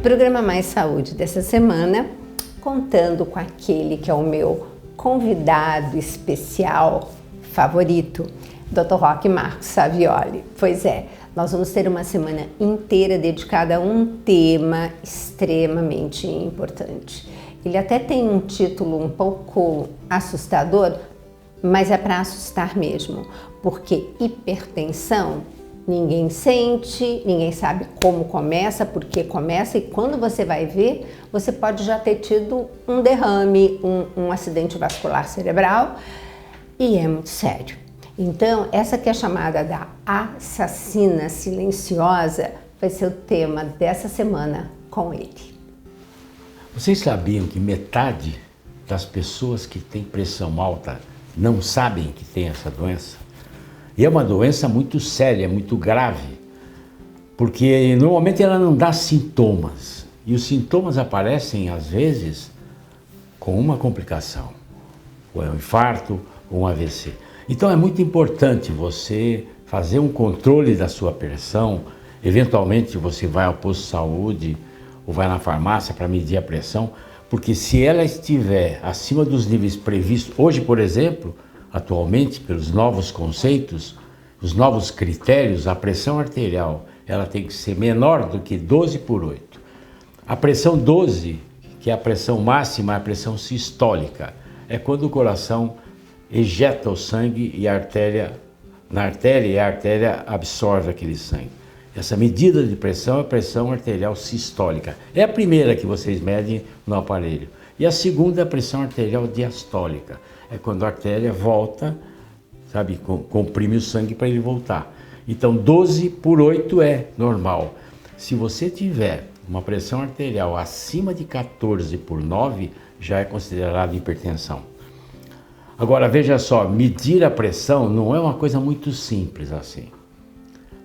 Programa Mais Saúde dessa semana, contando com aquele que é o meu convidado especial favorito, Dr. Roque Marcos Savioli. Pois é, nós vamos ter uma semana inteira dedicada a um tema extremamente importante. Ele até tem um título um pouco assustador, mas é para assustar mesmo, porque hipertensão ninguém sente, ninguém sabe como começa, por que começa, e quando você vai ver, você pode já ter tido um derrame, um acidente vascular cerebral, e é muito sério. Então, essa que é chamada da assassina silenciosa vai ser o tema dessa semana com ele. Vocês sabiam que metade das pessoas que têm pressão alta não sabem que tem essa doença? E é uma doença muito séria, muito grave, porque normalmente ela não dá sintomas. E os sintomas aparecem, às vezes, com uma complicação, ou é um infarto, ou um AVC. Então é muito importante você fazer um controle da sua pressão. Eventualmente você vai ao posto de saúde ou vai na farmácia para medir a pressão, porque se ela estiver acima dos níveis previstos, hoje, por exemplo, atualmente, pelos novos conceitos, os novos critérios, a pressão arterial ela tem que ser menor do que 12/8. A pressão 12, que é a pressão máxima, é a pressão sistólica. É quando o coração ejeta o sangue e a artéria absorve aquele sangue. Essa medida de pressão é a pressão arterial sistólica. É a primeira que vocês medem no aparelho. E a segunda é a pressão arterial diastólica. É quando a artéria volta, sabe, comprime o sangue para ele voltar. Então 12/8 é normal. Se você tiver uma pressão arterial acima de 14/9, já é considerado hipertensão. Agora veja só, medir a pressão não é uma coisa muito simples assim.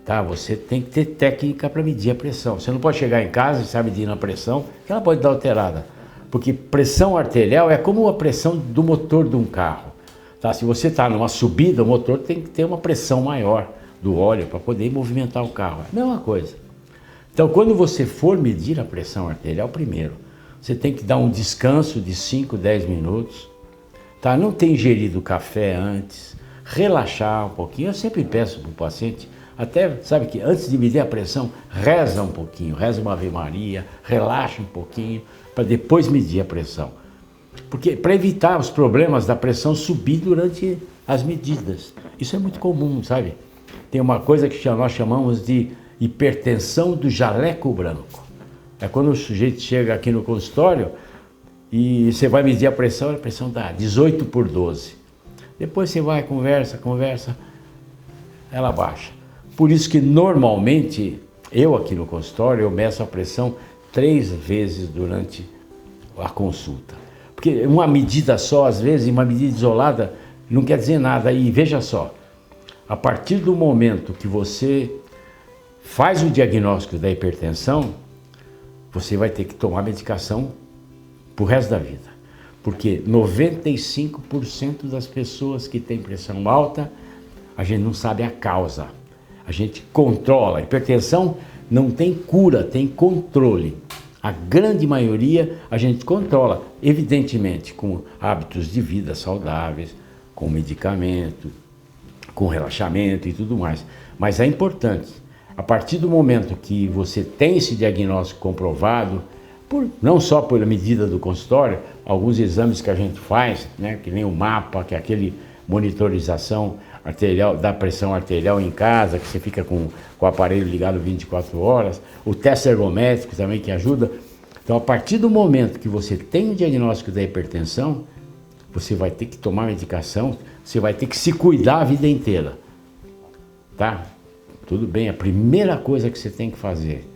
Tá? Você tem que ter técnica para medir a pressão. Você não pode chegar em casa e estar medindo a pressão, que ela pode dar alterada. Porque pressão arterial é como a pressão do motor de um carro. Tá? Se você está numa subida, o motor tem que ter uma pressão maior do óleo para poder movimentar o carro. É a mesma coisa. Então, quando você for medir a pressão arterial, primeiro, você tem que dar um descanso de 5, 10 minutos. Tá? Não ter ingerido café antes, relaxar um pouquinho. Eu sempre peço para o paciente, até, sabe que antes de medir a pressão, reza um pouquinho, reza uma Ave Maria, relaxa um pouquinho, para depois medir a pressão. Porque para evitar os problemas da pressão subir durante as medidas. Isso é muito comum, sabe? Tem uma coisa que nós chamamos de hipertensão do jaleco branco. É quando o sujeito chega aqui no consultório e você vai medir a pressão dá 18/12. Depois você vai, conversa, ela baixa. Por isso que normalmente, eu aqui no consultório, eu meço a pressão 3 vezes durante a consulta. Porque uma medida só, às vezes, uma medida isolada, não quer dizer nada. E veja só, a partir do momento que você faz o diagnóstico da hipertensão, você vai ter que tomar medicação pro resto da vida. Porque 95% das pessoas que têm pressão alta, a gente não sabe a causa. A gente controla. A hipertensão não tem cura, tem controle. A grande maioria a gente controla, evidentemente, com hábitos de vida saudáveis, com medicamento, com relaxamento e tudo mais. Mas é importante, a partir do momento que você tem esse diagnóstico comprovado, não só pela medida do consultório, alguns exames que a gente faz, né, que nem o mapa, que é aquele monitorização arterial, da pressão arterial em casa, que você fica com o aparelho ligado 24 horas, o teste ergométrico também que ajuda. Então, a partir do momento que você tem o diagnóstico da hipertensão, você vai ter que tomar medicação, você vai ter que se cuidar a vida inteira. Tá? Tudo bem, a primeira coisa que você tem que fazer,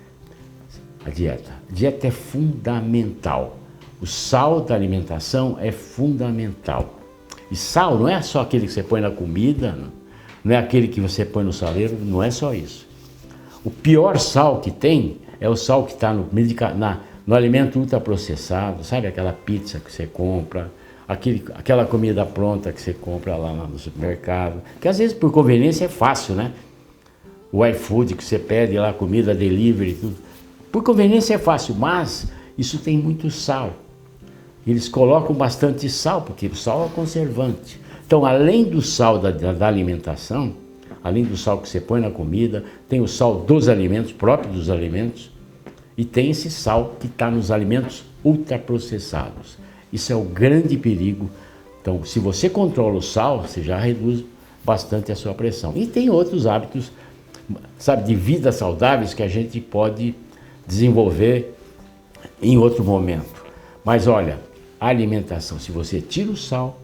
a dieta. A dieta é fundamental. O sal da alimentação é fundamental. E sal não é só aquele que você põe na comida, não é aquele que você põe no saleiro, não é só isso. O pior sal que tem é o sal que está no alimento ultraprocessado, sabe aquela pizza que você compra, aquela comida pronta que você compra lá no supermercado, que às vezes por conveniência é fácil, né? O iFood que você pede lá, comida delivery, tudo. Por conveniência é fácil, mas isso tem muito sal. Eles colocam bastante sal, porque o sal é conservante. Então, além do sal da alimentação, além do sal que você põe na comida, tem o sal dos alimentos, próprio dos alimentos, e tem esse sal que está nos alimentos ultraprocessados. Isso é o grande perigo. Então, se você controla o sal, você já reduz bastante a sua pressão. E tem outros hábitos, sabe, de vida saudáveis que a gente pode desenvolver em outro momento. Mas olha, a alimentação, se você tira o sal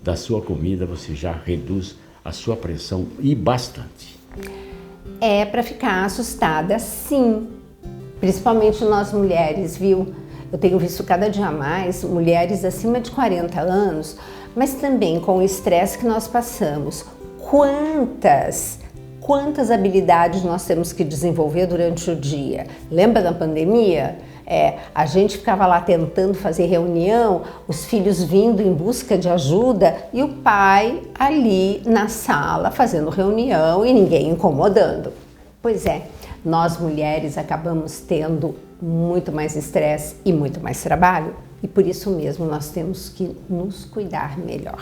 da sua comida, você já reduz a sua pressão e bastante. É para ficar assustada, sim. Principalmente nós mulheres, viu? Eu tenho visto cada dia mais mulheres acima de 40 anos, mas também com o estresse que nós passamos. Quantas habilidades nós temos que desenvolver durante o dia? Lembra da pandemia? A gente ficava lá tentando fazer reunião, os filhos vindo em busca de ajuda e o pai ali na sala fazendo reunião e ninguém incomodando. Pois é, nós mulheres acabamos tendo muito mais estresse e muito mais trabalho e por isso mesmo nós temos que nos cuidar melhor.